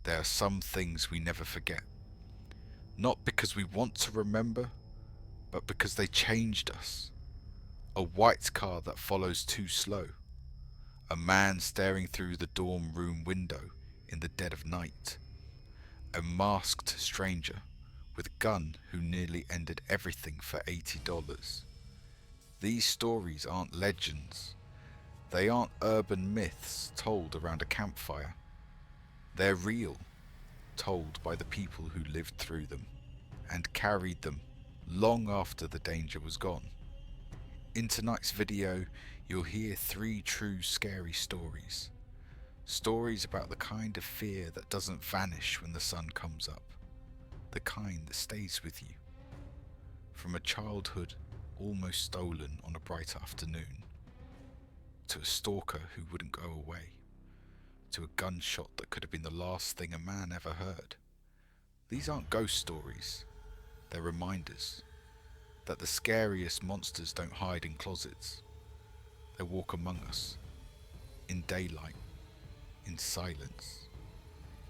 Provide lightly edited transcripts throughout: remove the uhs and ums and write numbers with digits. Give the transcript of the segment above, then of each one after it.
There are some things we never forget, not because we want to remember, but because they changed us. A white car that follows too slow. A man staring through the dorm room window in the dead of night. A masked stranger with a gun who nearly ended everything for $80. These stories aren't legends. They aren't urban myths told around a campfire. They're real, told by the people who lived through them and carried them long after the danger was gone. In tonight's video, you'll hear 3 true scary stories. Stories about the kind of fear that doesn't vanish when the sun comes up. The kind that stays with you. From a childhood almost stolen on a bright afternoon, to a stalker who wouldn't go away, to a gunshot that could have been the last thing a man ever heard. These aren't ghost stories, they're reminders that the scariest monsters don't hide in closets. They walk among us, in daylight, in silence,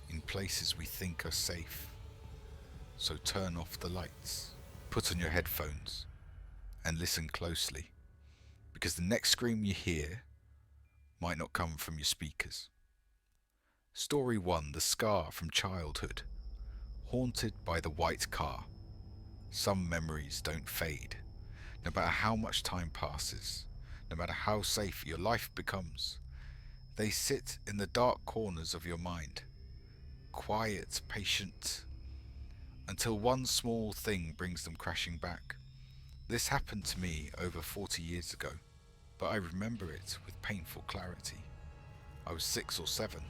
in places we think are safe. So turn off the lights, put on your headphones, and listen closely, because the next scream you hear might not come from your speakers. Story 1, the scar from childhood. Haunted by the white car. Some memories don't fade, no matter how much time passes, no matter how safe your life becomes. They sit in the dark corners of your mind, quiet, patient, until one small thing brings them crashing back. This happened to me over 40 years ago, but I remember it with painful clarity. I was 6 or 7,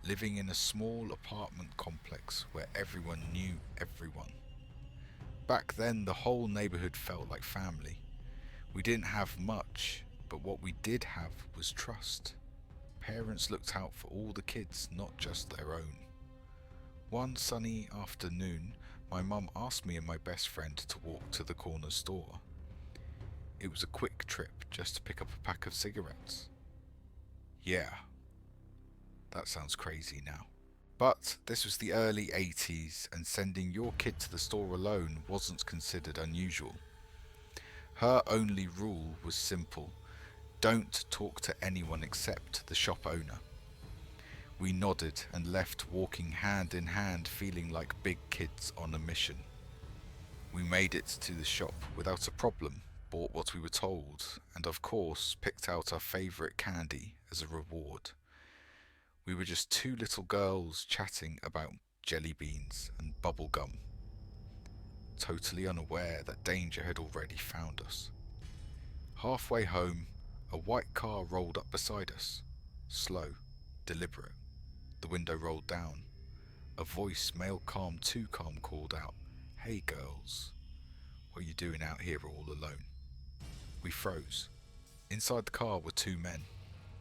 living in a small apartment complex where everyone knew everyone. Back then, the whole neighborhood felt like family. We didn't have much, but what we did have was trust. Parents looked out for all the kids, not just their own. One sunny afternoon, my mum asked me and my best friend to walk to the corner store. It was a quick trip just to pick up a pack of cigarettes. Yeah, that sounds crazy now. But this was the early 80s, and sending your kid to the store alone wasn't considered unusual. Her only rule was simple: don't talk to anyone except the shop owner. We nodded and left, walking hand in hand, feeling like big kids on a mission. We made it to the shop without a problem, bought what we were told, and of course picked out our favourite candy as a reward. We were just 2 little girls chatting about jelly beans and bubble gum, totally unaware that danger had already found us. Halfway home, a white car rolled up beside us, slow, deliberate. The window rolled down. A voice, male calm, too calm, called out, "Hey girls, what are you doing out here all alone?" We froze. Inside the car were 2 men.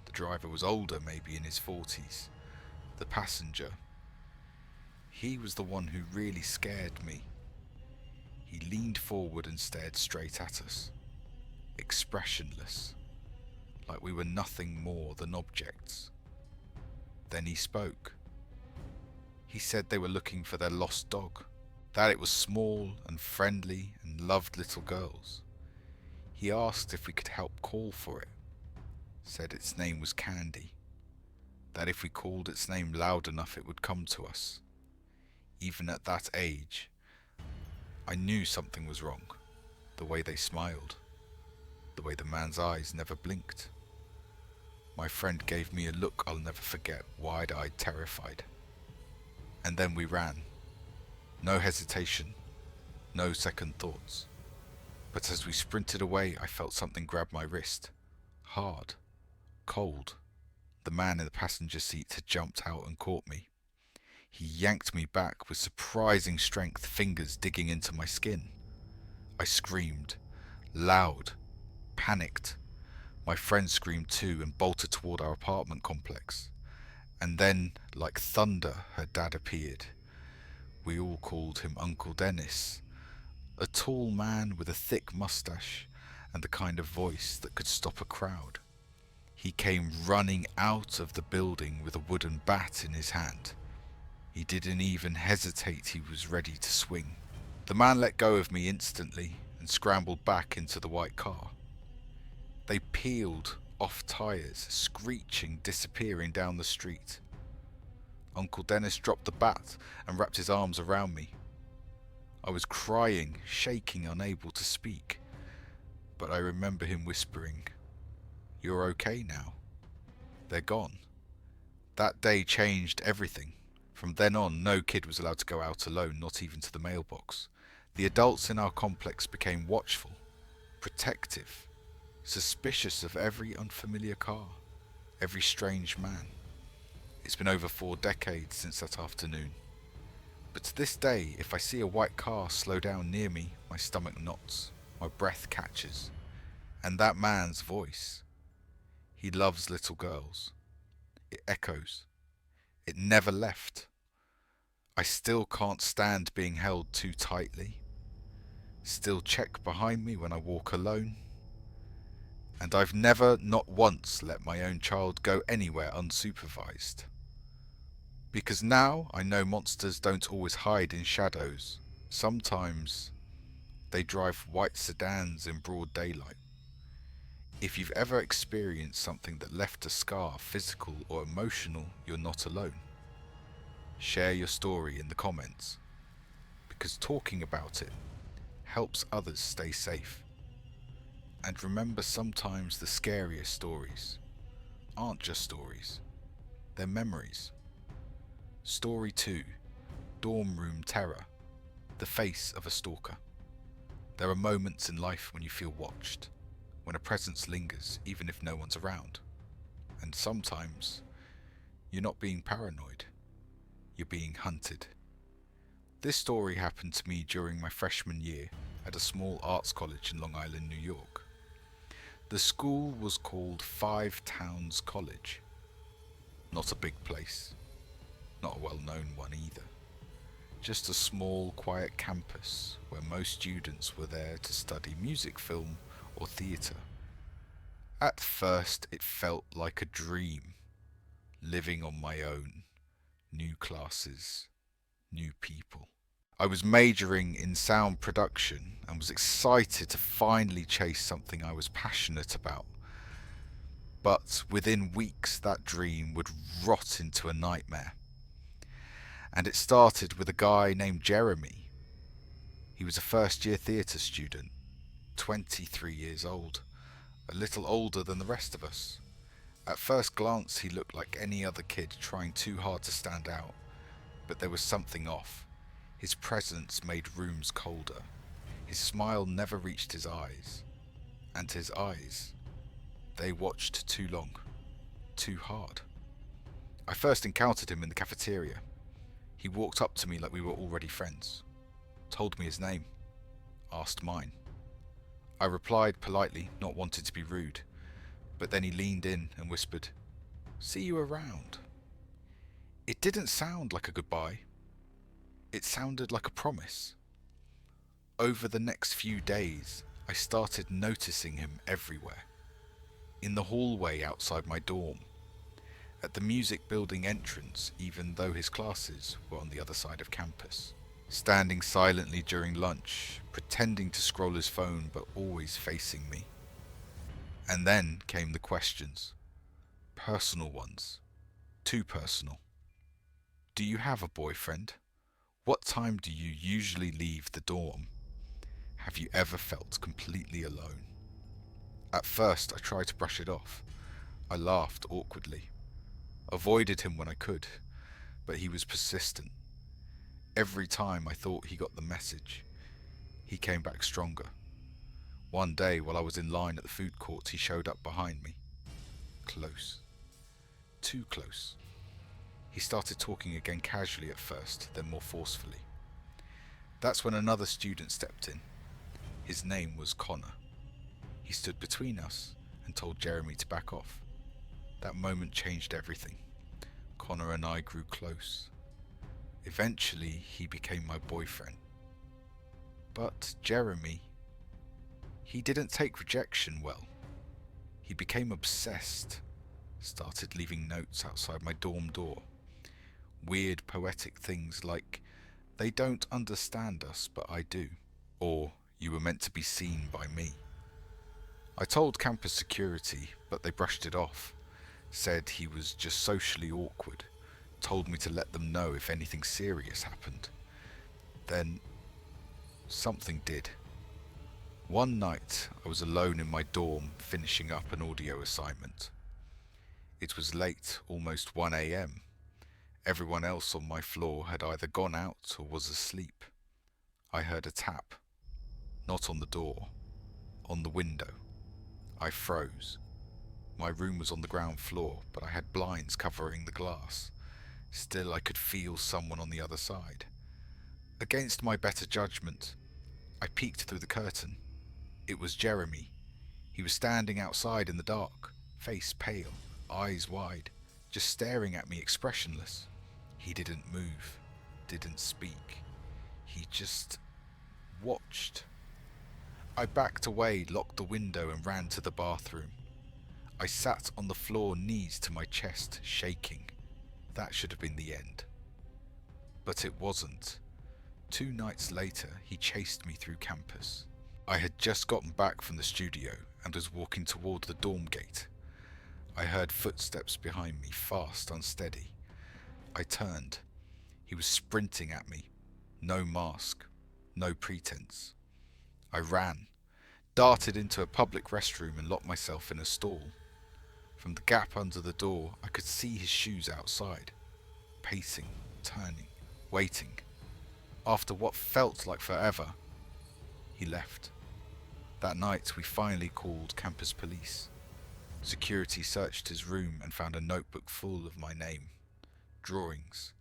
The driver was older, maybe in his 40s. The passenger, he was the one who really scared me. He leaned forward and stared straight at us, expressionless, like we were nothing more than objects. Then he spoke. He said they were looking for their lost dog, that it was small and friendly and loved little girls. He asked if we could help call for it, said its name was Candy, that if we called its name loud enough it would come to us. Even at that age, I knew something was wrong. The way they smiled, the way the man's eyes never blinked. My friend gave me a look I'll never forget, wide-eyed, terrified. And then we ran. No hesitation, no second thoughts. But as we sprinted away, I felt something grab my wrist. Hard, cold. The man in the passenger seat had jumped out and caught me. He yanked me back with surprising strength, fingers digging into my skin. I screamed, loud, panicked. My friend screamed too and bolted toward our apartment complex. And then, like thunder, her dad appeared. We all called him Uncle Dennis. A tall man with a thick mustache and the kind of voice that could stop a crowd. He came running out of the building with a wooden bat in his hand. He didn't even hesitate, he was ready to swing. The man let go of me instantly and scrambled back into the white car. They peeled off tires, screeching, disappearing down the street. Uncle Dennis dropped the bat and wrapped his arms around me. I was crying, shaking, unable to speak, but I remember him whispering, "You're okay now. They're gone." That day changed everything. From then on, no kid was allowed to go out alone, not even to the mailbox. The adults in our complex became watchful, protective, suspicious of every unfamiliar car, every strange man. It's been over 4 decades since that afternoon. But to this day, if I see a white car slow down near me, my stomach knots, my breath catches. And that man's voice, he loves little girls. It echoes. It never left. I still can't stand being held too tightly. Still check behind me when I walk alone. And I've never, not once, let my own child go anywhere unsupervised. Because now I know monsters don't always hide in shadows. Sometimes they drive white sedans in broad daylight. If you've ever experienced something that left a scar, physical or emotional, you're not alone. Share your story in the comments, because talking about it helps others stay safe. And remember, sometimes the scariest stories aren't just stories, they're memories. Story 2, Dorm Room Terror, the face of a stalker. There are moments in life when you feel watched, when a presence lingers even if no one's around. And sometimes you're not being paranoid, you're being hunted. This story happened to me during my freshman year at a small arts college in Long Island, New York. The school was called Five Towns College. Not a big place, not a well-known one either. Just a small, quiet campus where most students were there to study music, film, or theatre. At first it felt like a dream, living on my own, new classes, new people. I was majoring in sound production and was excited to finally chase something I was passionate about. But within weeks that dream would rot into a nightmare. And it started with a guy named Jeremy. He was a first-year theatre student, 23 years old, a little older than the rest of us. At first glance he looked like any other kid trying too hard to stand out, but there was something off. His presence made rooms colder. His smile never reached his eyes. And his eyes, they watched too long, too hard. I first encountered him in the cafeteria. He walked up to me like we were already friends, told me his name, asked mine. I replied politely, not wanting to be rude, but then he leaned in and whispered, "See you around." It didn't sound like a goodbye. It sounded like a promise. Over the next few days, I started noticing him everywhere. In the hallway outside my dorm, at the music building entrance, even though his classes were on the other side of campus, standing silently during lunch, pretending to scroll his phone but always facing me. And then came the questions. Personal ones. Too personal. Do you have a boyfriend? What time do you usually leave the dorm? Have you ever felt completely alone? At first I tried to brush it off. I laughed awkwardly, avoided him when I could, but he was persistent. Every time I thought he got the message, he came back stronger. One day while I was in line at the food court, he showed up behind me. Close. Too close. He started talking again casually at first, then more forcefully. That's when another student stepped in. His name was Connor. He stood between us and told Jeremy to back off. That moment changed everything. Connor and I grew close. Eventually, he became my boyfriend. But Jeremy, he didn't take rejection well. He became obsessed, started leaving notes outside my dorm door. Weird poetic things like, "They don't understand us, but I do," or "You were meant to be seen by me." I told campus security, but they brushed it off, said he was just socially awkward, told me to let them know if anything serious happened. Then something did. One night, I was alone in my dorm finishing up an audio assignment. It was late, almost 1 a.m. Everyone else on my floor had either gone out or was asleep. I heard a tap, not on the door, on the window. I froze. My room was on the ground floor, but I had blinds covering the glass. Still, I could feel someone on the other side. Against my better judgment, I peeked through the curtain. It was Jeremy. He was standing outside in the dark, face pale, eyes wide, just staring at me expressionless. He didn't move, didn't speak. He just watched. I backed away, locked the window, and ran to the bathroom. I sat on the floor, knees to my chest, shaking. That should have been the end. But it wasn't. 2 nights later, he chased me through campus. I had just gotten back from the studio and was walking toward the dorm gate. I heard footsteps behind me, fast, unsteady. I turned. He was sprinting at me. No mask, no pretense. I ran, darted into a public restroom and locked myself in a stall. From the gap under the door, I could see his shoes outside, pacing, turning, waiting. After what felt like forever, he left. That night, we finally called campus police. Security searched his room and found a notebook full of my name, drawings,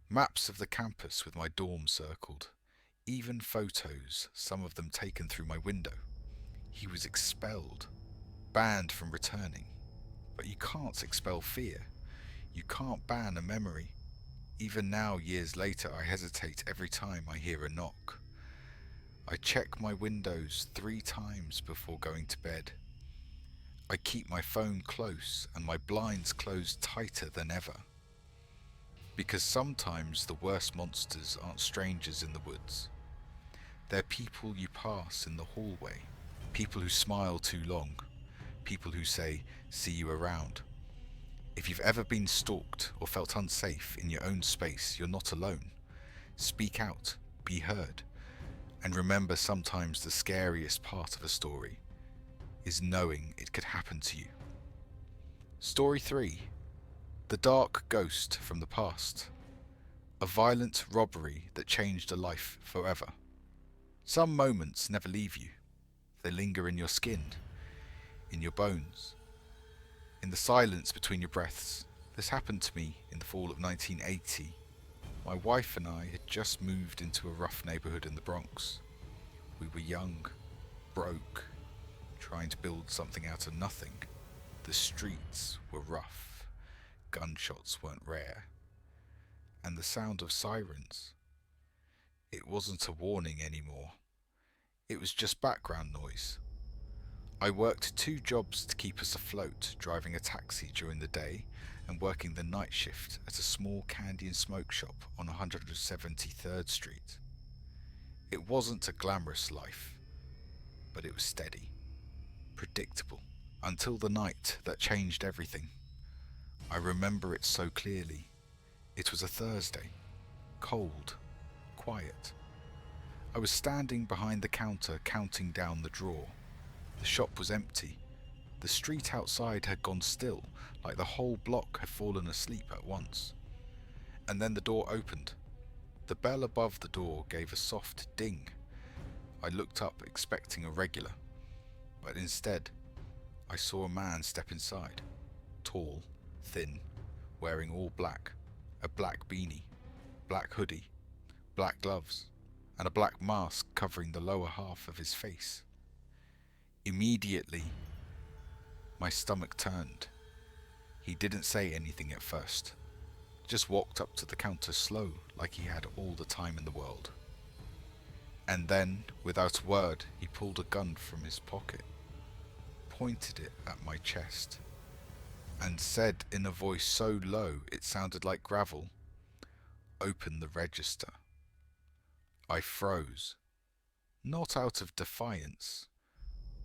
maps of the campus with my dorm circled, even photos, some of them taken through my window. He was expelled, banned from returning. But you can't expel fear. You can't ban a memory. Even now, years later, I hesitate every time I hear a knock. I check my windows 3 times before going to bed. I keep my phone close and my blinds closed tighter than ever. Because sometimes the worst monsters aren't strangers in the woods. They're people you pass in the hallway, people who smile too long, people who say, "See you around." If you've ever been stalked or felt unsafe in your own space, you're not alone. Speak out, be heard, and remember sometimes the scariest part of a story is knowing it could happen to you. Story 3. The Dark Ghost from the Past. A violent robbery that changed a life forever. Some moments never leave you. They linger in your skin, in your bones, in the silence between your breaths. This happened to me in the fall of 1980. My wife and I had just moved into a rough neighborhood in the Bronx. We were young, broke, trying to build something out of nothing. The streets were rough, gunshots weren't rare, and the sound of sirens. It wasn't a warning anymore. It was just background noise. I worked 2 jobs to keep us afloat, driving a taxi during the day and working the night shift at a small candy and smoke shop on 173rd Street. It wasn't a glamorous life, but it was steady, predictable, until the night that changed everything. I remember it so clearly. It was a Thursday, cold, quiet. I was standing behind the counter counting down the draw. The shop was empty. The street outside had gone still, like the whole block had fallen asleep at once. And then the door opened. The bell above the door gave a soft ding. I looked up expecting a regular, but instead, I saw a man step inside. Tall, thin, wearing all black, a black beanie, black hoodie, black gloves, and a black mask covering the lower half of his face. Immediately, my stomach turned. He didn't say anything at first, just walked up to the counter slow, like he had all the time in the world. And then, without a word, he pulled a gun from his pocket, pointed it at my chest, and said in a voice so low it sounded like gravel, open the register. I froze, not out of defiance,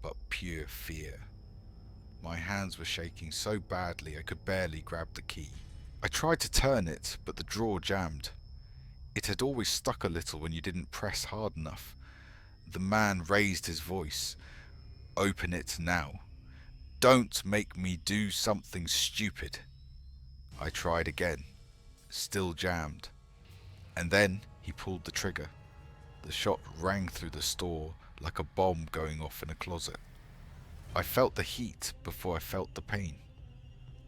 but pure fear. My hands were shaking so badly I could barely grab the key. I tried to turn it, but the drawer jammed. It had always stuck a little when you didn't press hard enough. The man raised his voice. "Open it now. Don't make me do something stupid." I tried again, still jammed. And then he pulled the trigger. The shot rang through the store like a bomb going off in a closet. I felt the heat before I felt the pain.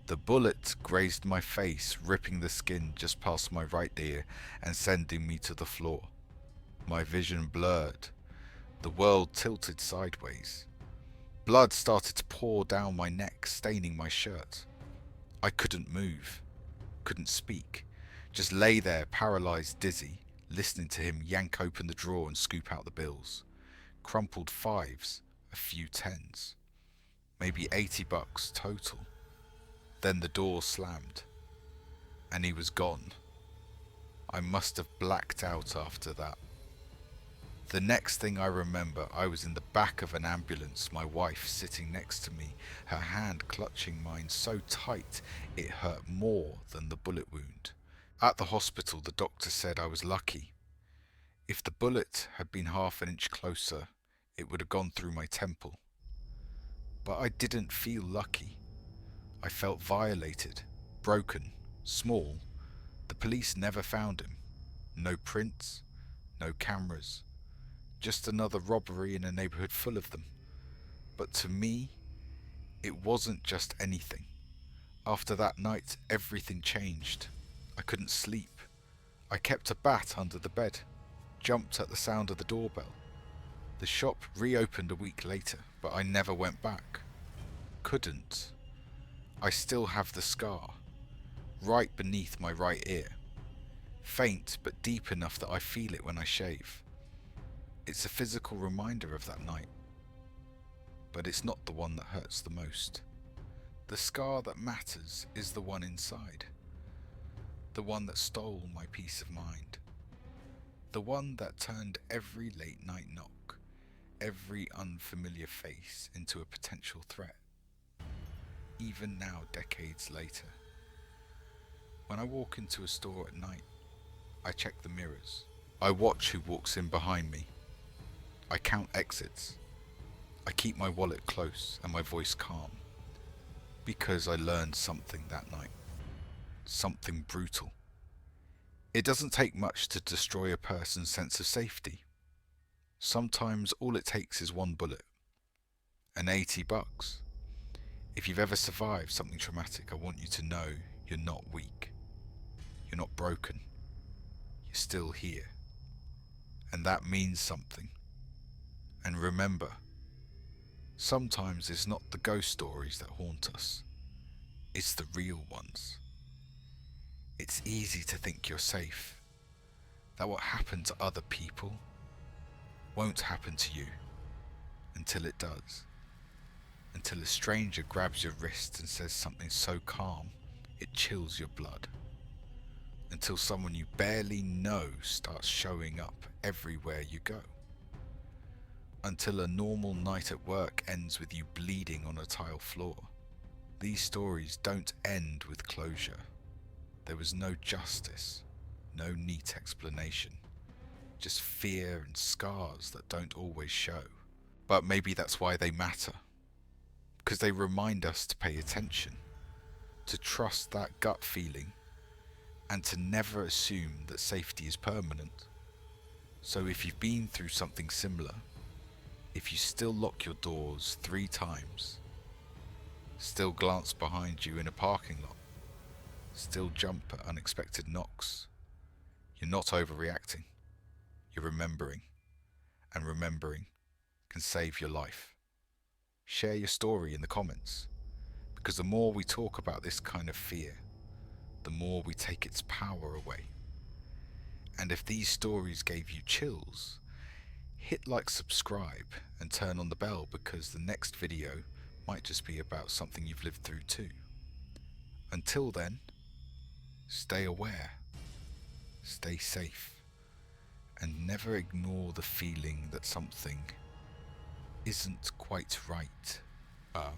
The bullet grazed my face, ripping the skin just past my right ear and sending me to the floor. My vision blurred. The world tilted sideways. Blood started to pour down my neck, staining my shirt. I couldn't move, couldn't speak, just lay there paralyzed, dizzy, listening to him yank open the drawer and scoop out the bills. Crumpled fives, a few tens. Maybe $80 total. Then the door slammed, and he was gone. I must have blacked out after that. The next thing I remember, I was in the back of an ambulance, my wife sitting next to me, her hand clutching mine so tight it hurt more than the bullet wound. At the hospital, the doctor said I was lucky. If the bullet had been half an inch closer, it would have gone through my temple. But I didn't feel lucky. I felt violated, broken, small. The police never found him. No prints, no cameras. Just another robbery in a neighborhood full of them. But to me, it wasn't just anything. After that night, everything changed. I couldn't sleep. I kept a bat under the bed, jumped at the sound of the doorbell. The shop reopened a week later, but I never went back. Couldn't. I still have the scar, right beneath my right ear. Faint, but deep enough that I feel it when I shave. It's a physical reminder of that night. But it's not the one that hurts the most. The scar that matters is the one inside. The one that stole my peace of mind. The one that turned every late night knock, every unfamiliar face into a potential threat. Even now, decades later. When I walk into a store at night, I check the mirrors. I watch who walks in behind me. I count exits. I keep my wallet close and my voice calm. Because I learned something that night. Something brutal. It doesn't take much to destroy a person's sense of safety. Sometimes all it takes is one bullet. And $80. If you've ever survived something traumatic, I want you to know you're not weak. You're not broken. You're still here. And that means something. And remember, sometimes it's not the ghost stories that haunt us. It's the real ones. It's easy to think you're safe. That what happened to other people won't happen to you until it does. Until a stranger grabs your wrist and says something so calm it chills your blood. Until someone you barely know starts showing up everywhere you go. Until a normal night at work ends with you bleeding on a tile floor. These stories don't end with closure. There was no justice, no neat explanation. Just fear and scars that don't always show. But maybe that's why they matter. Because they remind us to pay attention, to trust that gut feeling, and to never assume that safety is permanent. So if you've been through something similar, if you still lock your doors 3 times, still glance behind you in a parking lot, still jump at unexpected knocks, you're not overreacting, you're remembering, and remembering can save your life. Share your story in the comments, because the more we talk about this kind of fear, the more we take its power away. And if these stories gave you chills, hit like, subscribe, and turn on the bell, because the next video might just be about something you've lived through too. Until then, stay aware, stay safe, and never ignore the feeling that something isn't quite right. Oh,